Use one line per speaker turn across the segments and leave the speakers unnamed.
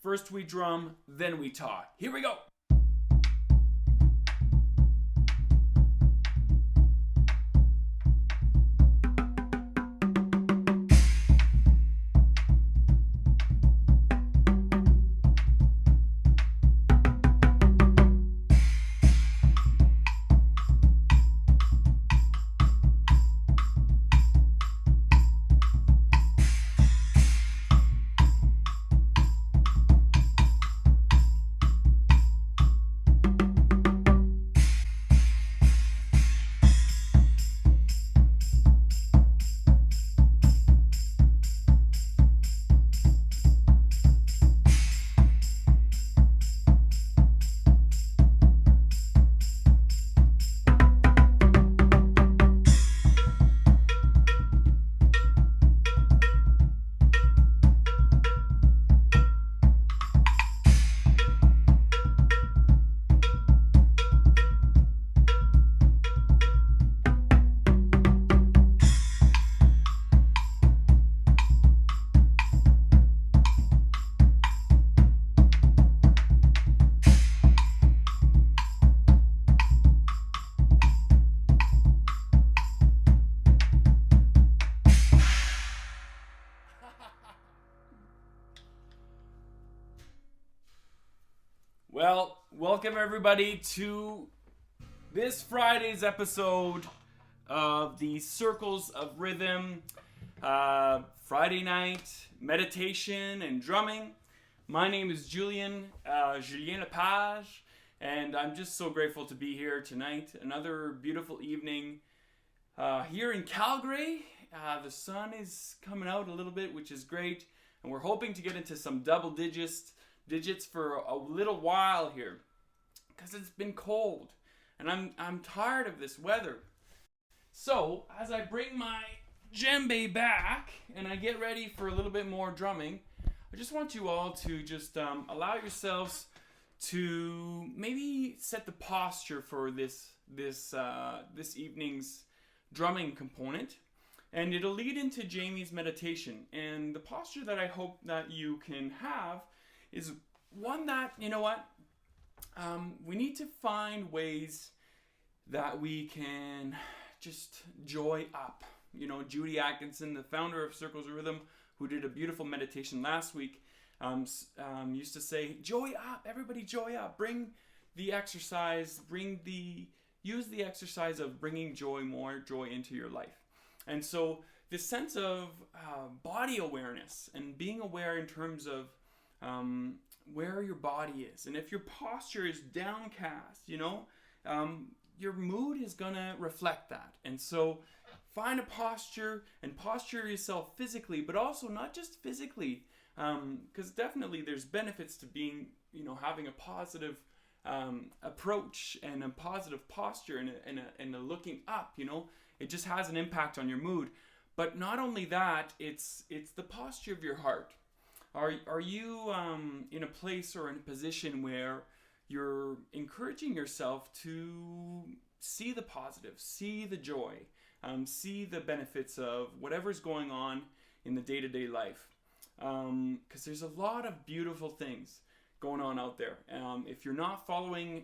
First we drum, then we talk. Here we go. Well, welcome everybody to this Friday's episode of the Circles of Rhythm Friday night meditation and drumming. My name is Julien Lepage, and I'm just so grateful to be here tonight. Another beautiful evening here in Calgary. The sun is coming out a little bit, which is great, and we're hoping to get into some double digits for a little while here, because it's been cold and I'm tired of this weather. So as I bring my djembe back and I get ready for a little bit more drumming, I just want you all to just allow yourselves to maybe set the posture for this evening's drumming component, and it'll lead into Jamie's meditation. And the posture that I hope that you can have is one that, you know what, we need to find ways that we can just joy up. You know, Judy Atkinson, the founder of Circles of Rhythm, who did a beautiful meditation last week, used to say, joy up, everybody joy up. Bring the exercise, use the exercise of bringing more joy into your life. And so this sense of body awareness and being aware in terms of where your body is, and if your posture is downcast, your mood is gonna reflect that. And so find a posture and posture yourself physically, but also not just physically, because definitely there's benefits to being, having a positive approach and a positive posture and a looking up. It just has an impact on your mood. But not only that, it's the posture of your heart. Are you in a place or in a position where you're encouraging yourself to see the positive, see the joy, see the benefits of whatever's going on in the day-to-day life? Because there's a lot of beautiful things going on out there. If you're not following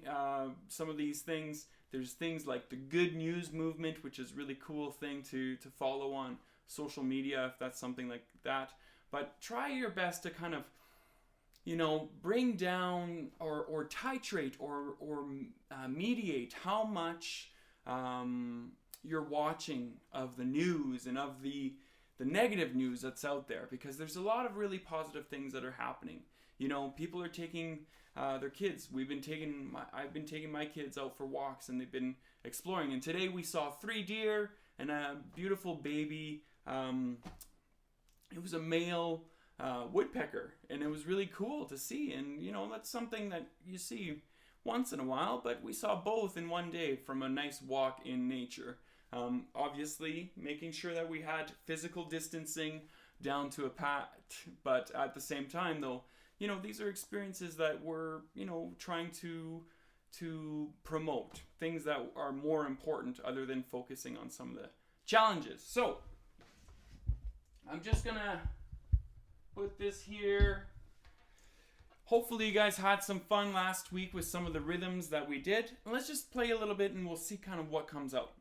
some of these things, there's things like the Good News Movement, which is a really cool thing to follow on social media, if that's something like that. But try your best to kind of, bring down or titrate or mediate how much you're watching of the news and of the negative news that's out there, because there's a lot of really positive things that are happening. People are taking their kids. I've been taking my kids out for walks, and they've been exploring. And today we saw 3 deer and a beautiful baby. It was a male woodpecker, and it was really cool to see. And that's something that you see once in a while, but we saw both in one day from a nice walk in nature. Obviously making sure that we had physical distancing down to a pat, but at the same time though, these are experiences that we're trying to promote things that are more important other than focusing on some of the challenges. So I'm just gonna put this here. hopefully you guys had some fun last week with some of the rhythms that we did. And let's just play a little bit and we'll see kind of what comes out.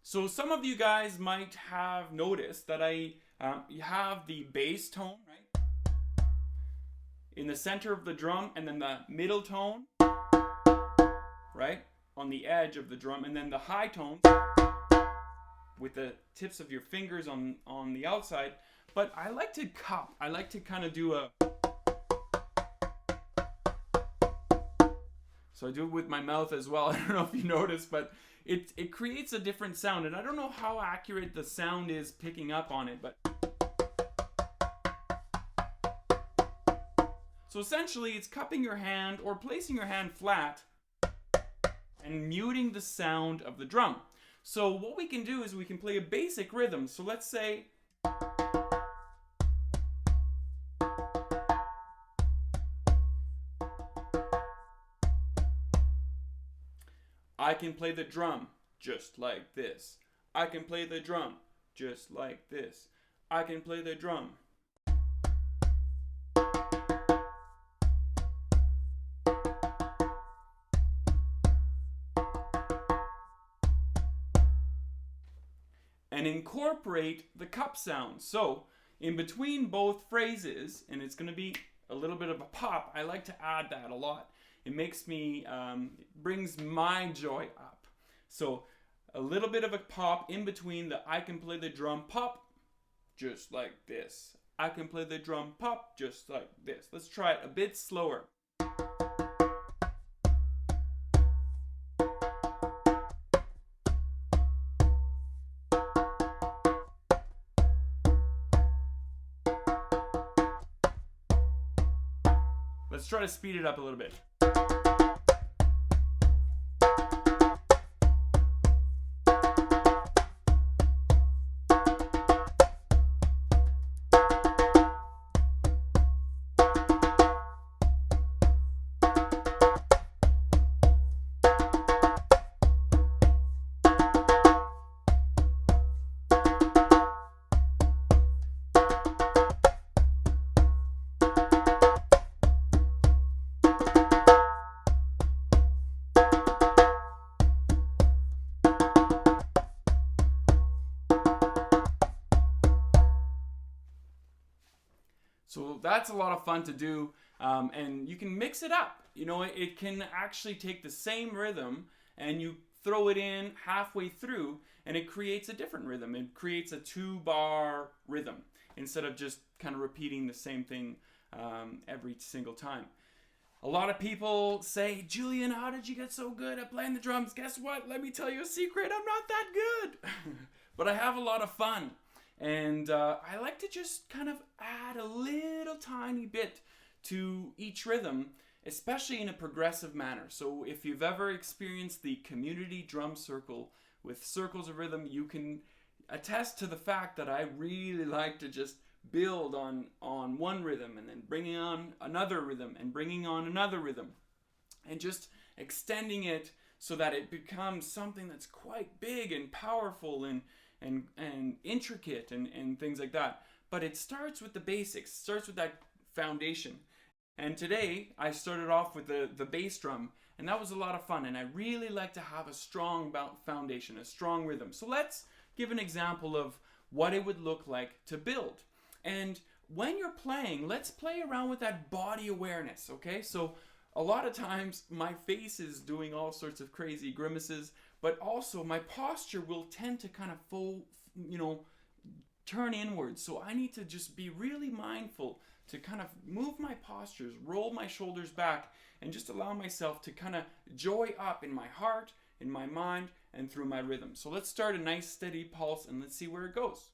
So some of you guys might have noticed that you have the bass tone, right, in the center of the drum, and then the middle tone, right, on the edge of the drum, and then the high tones with the tips of your fingers on the outside. But I like to cup. I like to kind of do a... So I do it with my mouth as well. I don't know if you noticed, but it creates a different sound, and I don't know how accurate the sound is picking up on it, but so essentially it's cupping your hand or placing your hand flat and muting the sound of the drum. So what we can do is we can play a basic rhythm. So let's say I can play the drum just like this. I can play the drum just like this. I can play the drum. And incorporate the cup sound. So in between both phrases, and it's going to be a little bit of a pop, I like to add that a lot. It makes me, brings my joy up. So a little bit of a pop in between the I can play the drum pop, just like this. I can play the drum pop, just like this. Let's try it a bit slower. Let's try to speed it up a little bit. So that's a lot of fun to do, and you can mix it up. You know, it can actually take the same rhythm and you throw it in halfway through and it creates a different rhythm. It creates a 2-bar rhythm instead of just kind of repeating the same thing every single time. A lot of people say, Julien, how did you get so good at playing the drums? Guess what? Let me tell you a secret. I'm not that good. But I have a lot of fun. And I like to just kind of add a little tiny bit to each rhythm, especially in a progressive manner. So if you've ever experienced the community drum circle with circles of rhythm, you can attest to the fact that I really like to just build on one rhythm and then bringing on another rhythm and bringing on another rhythm and just extending it so that it becomes something that's quite big and powerful and intricate and things like that. But it starts with the basics, starts with that foundation. And today I started off with the bass drum, and that was a lot of fun, and I really like to have a strong foundation, a strong rhythm. So let's give an example of what it would look like to build. And when you're playing, let's play around with that body awareness, okay? So a lot of times my face is doing all sorts of crazy grimaces, but also my posture will tend to kind of turn inwards. So I need to just be really mindful to kind of move my postures, roll my shoulders back, and just allow myself to kind of joy up in my heart, in my mind, and through my rhythm. So let's start a nice steady pulse and let's see where it goes.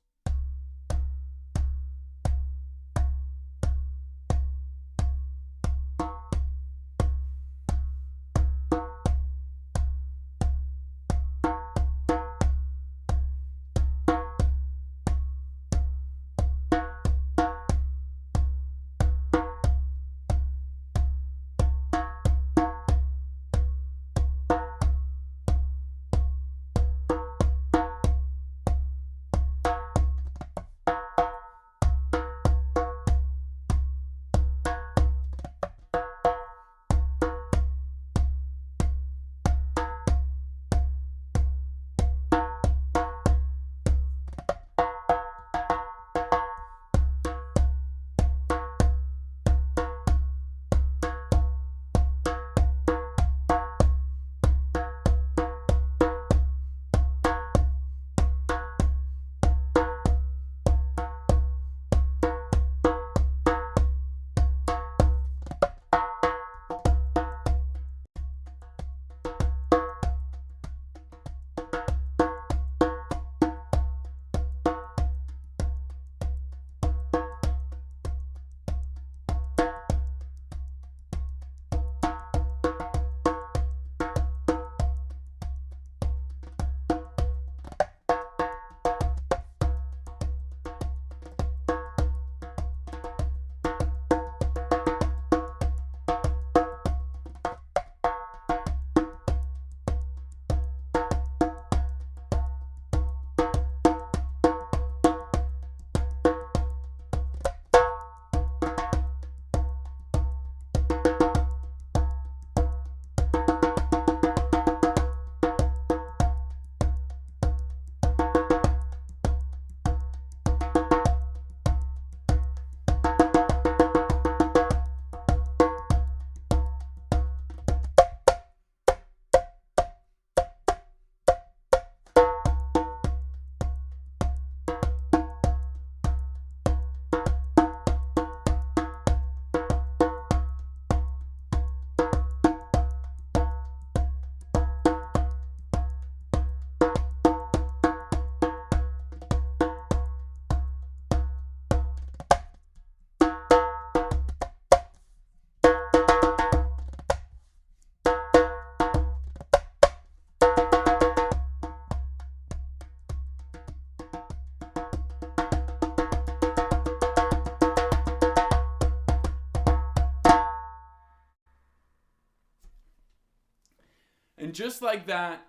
And just like that,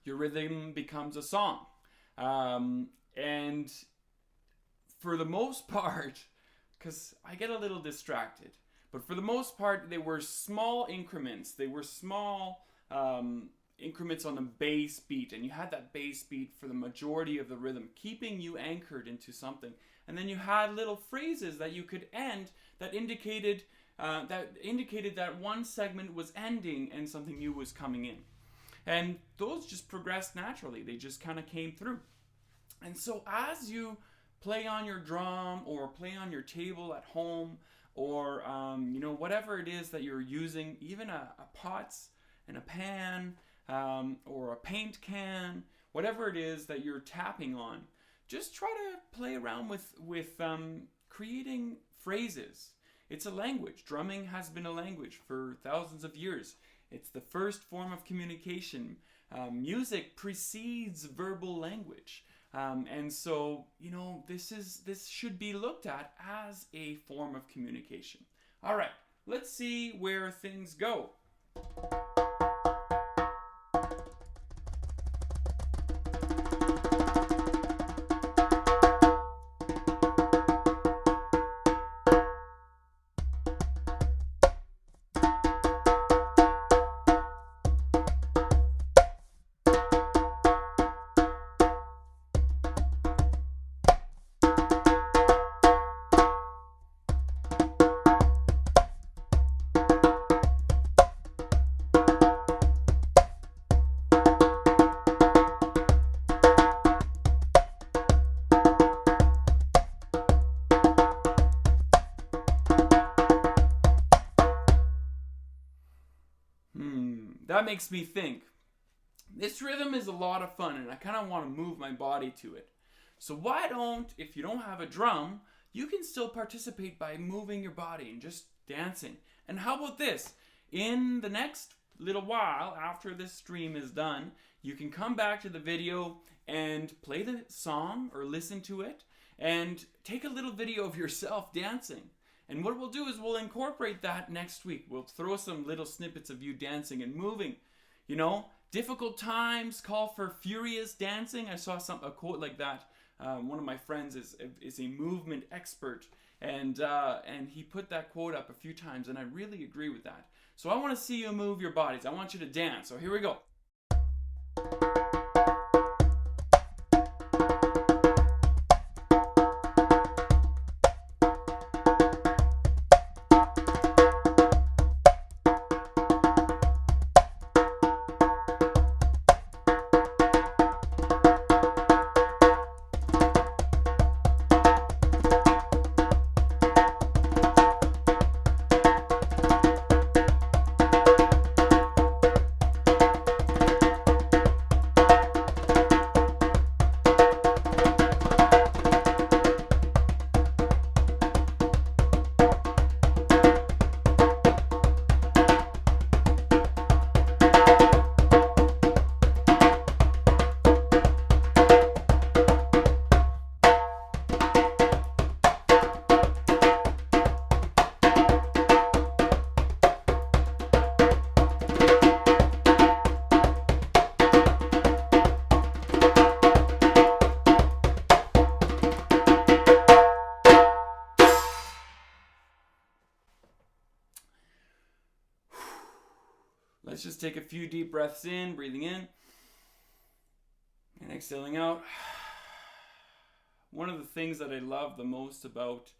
your rhythm becomes a song. And for the most part, because I get a little distracted, but for the most part, they were small increments. They were small increments on the bass beat, and you had that bass beat for the majority of the rhythm, keeping you anchored into something. And then you had little phrases that you could end that indicated that one segment was ending and something new was coming in. And those just progressed naturally. They just kind of came through. And so as you play on your drum or play on your table at home, or whatever it is that you're using, even a pots and a pan, or a paint can, whatever it is that you're tapping on, just try to play around with creating phrases. It's a language. Drumming has been a language for thousands of years. It's the first form of communication. Music precedes verbal language. And so, this should be looked at as a form of communication. All right, let's see where things go. That makes me think. This rhythm is a lot of fun, and I kind of want to move my body to it. So why don't, if you don't have a drum, you can still participate by moving your body and just dancing. And how about this? In the next little while, after this stream is done, you can come back to the video and play the song or listen to it and take a little video of yourself dancing. And what we'll do is we'll incorporate that next week. We'll throw some little snippets of you dancing and moving. Difficult times call for furious dancing. I saw a quote like that. One of my friends is a movement expert, and he put that quote up a few times, and I really agree with that. So I want to see you move your bodies. I want you to dance. So here we go. Let's just take a few deep breaths in, breathing in, and exhaling out. One of the things that I love the most about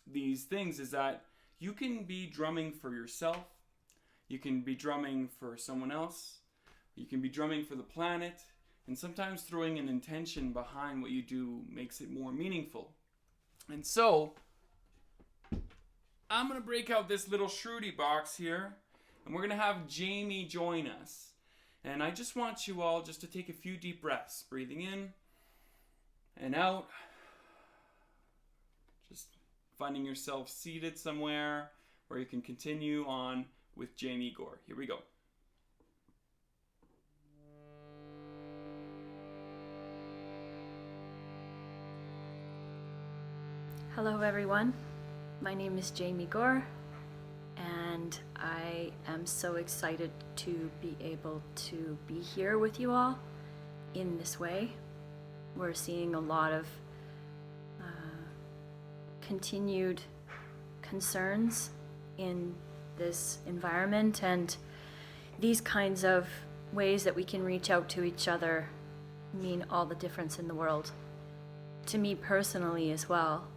these things is that you can be drumming for yourself, you can be drumming for someone else, you can be drumming for the planet, and sometimes throwing an intention behind what you do makes it more meaningful. And so, I'm going to break out this little Shruti box here, and we're going to have Jamie join us. And I just want you all just to take a few deep breaths, breathing in and out. Just finding yourself seated somewhere where you can continue on with Jamie Gore. Here we go.
Hello everyone, my name is Jamie Gore, and and I am so excited to be able to be here with you all in this way. We're seeing a lot of continued concerns in this environment, and these kinds of ways that we can reach out to each other mean all the difference in the world. To me personally as well,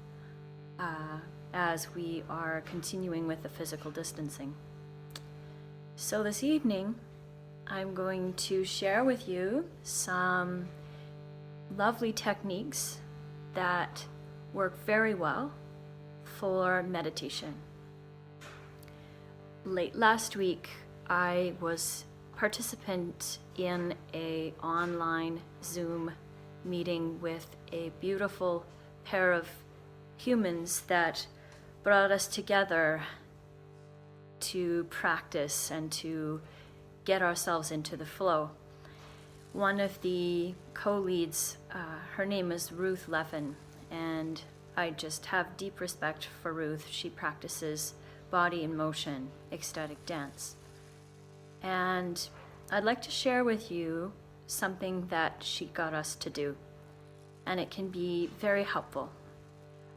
as we are continuing with the physical distancing. So this evening, I'm going to share with you some lovely techniques that work very well for meditation. Late last week, I was participant in an online Zoom meeting with a beautiful pair of humans that brought us together to practice and to get ourselves into the flow. One of the co-leads, her name is Ruth Leffen, and I just have deep respect for Ruth. She practices body in motion, ecstatic dance. And I'd like to share with you something that she got us to do, and it can be very helpful.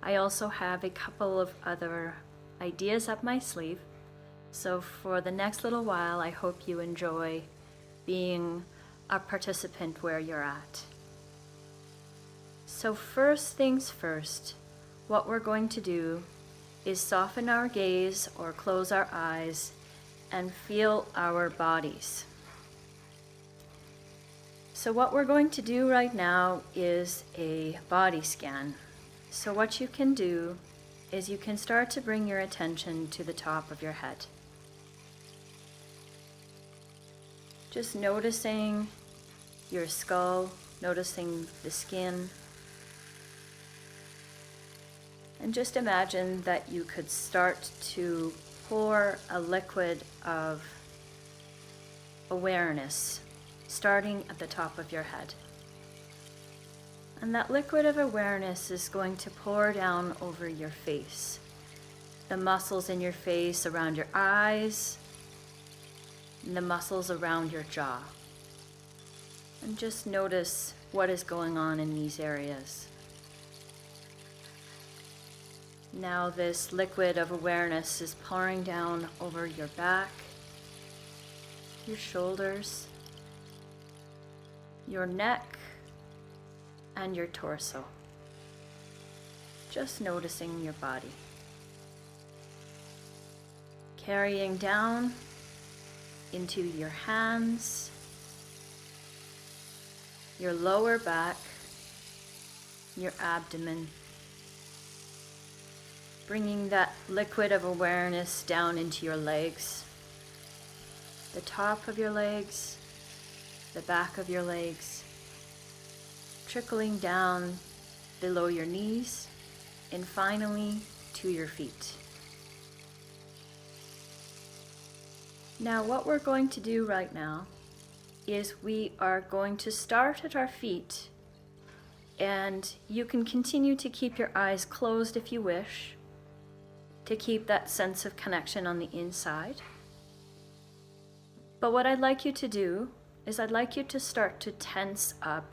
I also have a couple of other ideas up my sleeve, so for the next little while, I hope you enjoy being a participant where you're at. So first things first, what we're going to do is soften our gaze or close our eyes and feel our bodies. So what we're going to do right now is a body scan. So what you can do is you can start to bring your attention to the top of your head. Just noticing your skull, noticing the skin. And just imagine that you could start to pour a liquid of awareness starting at the top of your head. And that liquid of awareness is going to pour down over your face, the muscles in your face around your eyes, and the muscles around your jaw. And just notice what is going on in these areas. Now this liquid of awareness is pouring down over your back, your shoulders, your neck, and your torso. Just noticing your body. Carrying down into your hands, your lower back, your abdomen. Bringing that liquid of awareness down into your legs, the top of your legs, the back of your legs, trickling down below your knees, and finally to your feet. Now what we're going to do right now is we are going to start at our feet, and you can continue to keep your eyes closed if you wish, to keep that sense of connection on the inside. But what I'd like you to do is I'd like you to start to tense up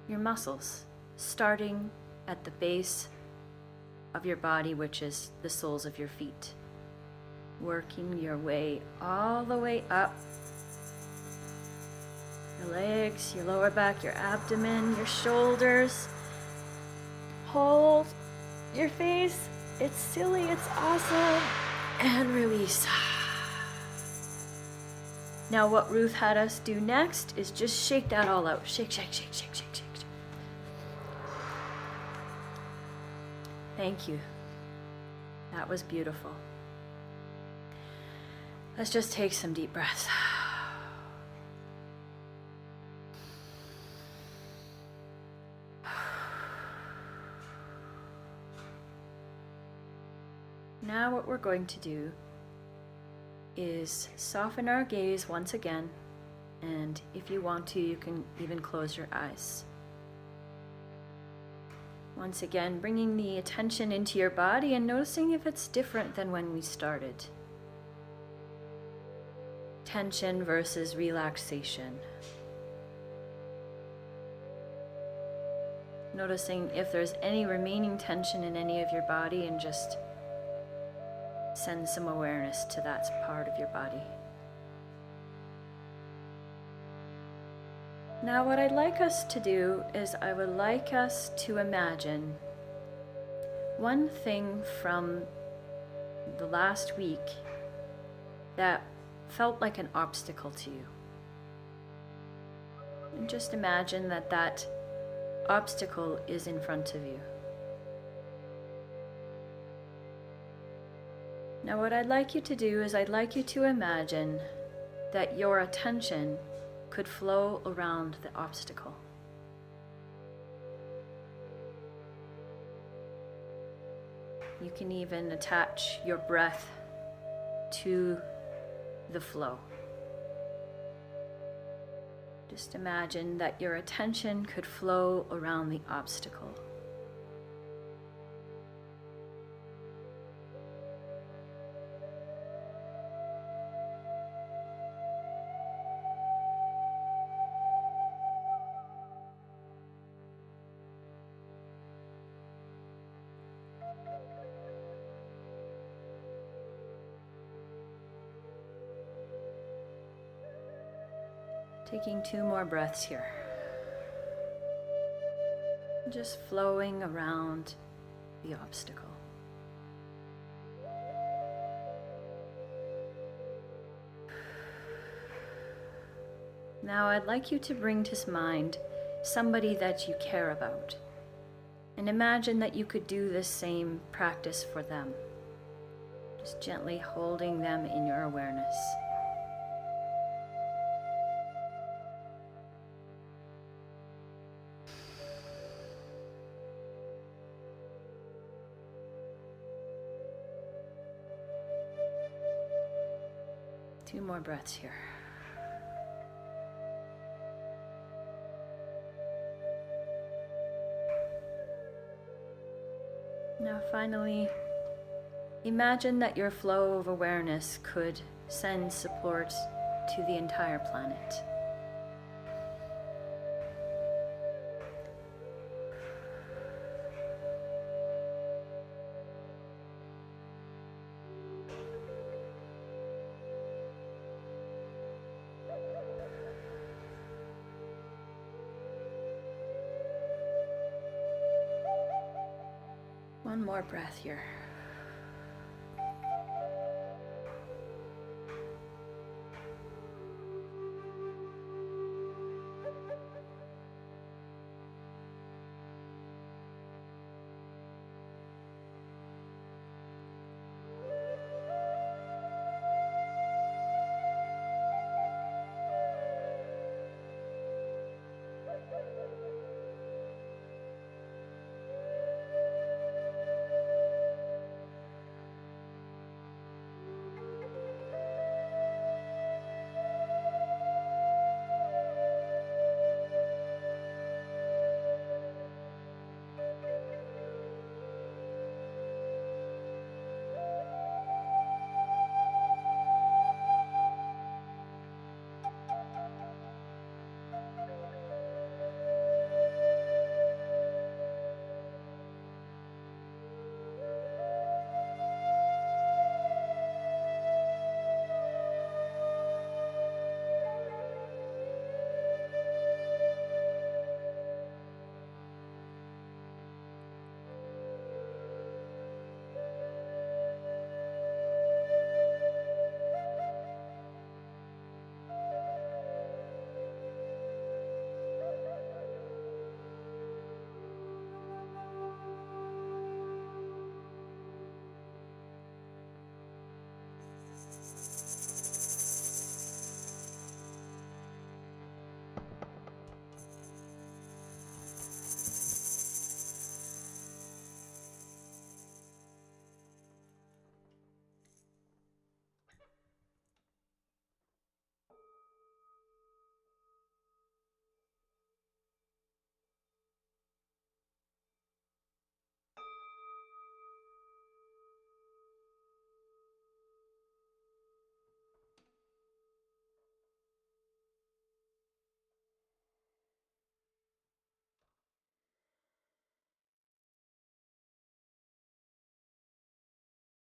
your muscles, starting at the base of your body, which is the soles of your feet. Working your way all the way up. Your legs, your lower back, your abdomen, your shoulders. Hold your face. It's silly, it's awesome. And release. Now what Ruth had us do next is just shake that all out. Shake, shake, shake, shake, shake, shake. Thank you. That was beautiful. Let's just take some deep breaths. Now what we're going to do is soften our gaze once again, and if you want to, you can even close your eyes. Once again, bringing the attention into your body and noticing if it's different than when we started. tension versus relaxation. Noticing if there's any remaining tension in any of your body, and just send some awareness to that part of your body. Now what I'd like us to do is I would like us to imagine one thing from the last week that felt like an obstacle to you. And just imagine that that obstacle is in front of you. Now what I'd like you to do is I'd like you to imagine that your attention could flow around the obstacle. You can even attach your breath to the flow. Just imagine that your attention could flow around the obstacle. Taking 2 more breaths here. Just flowing around the obstacle. Now I'd like you to bring to mind somebody that you care about, and imagine that you could do this same practice for them. Just gently holding them in your awareness. Two more breaths here. Now finally, imagine that your flow of awareness could send support to the entire planet. One more breath here.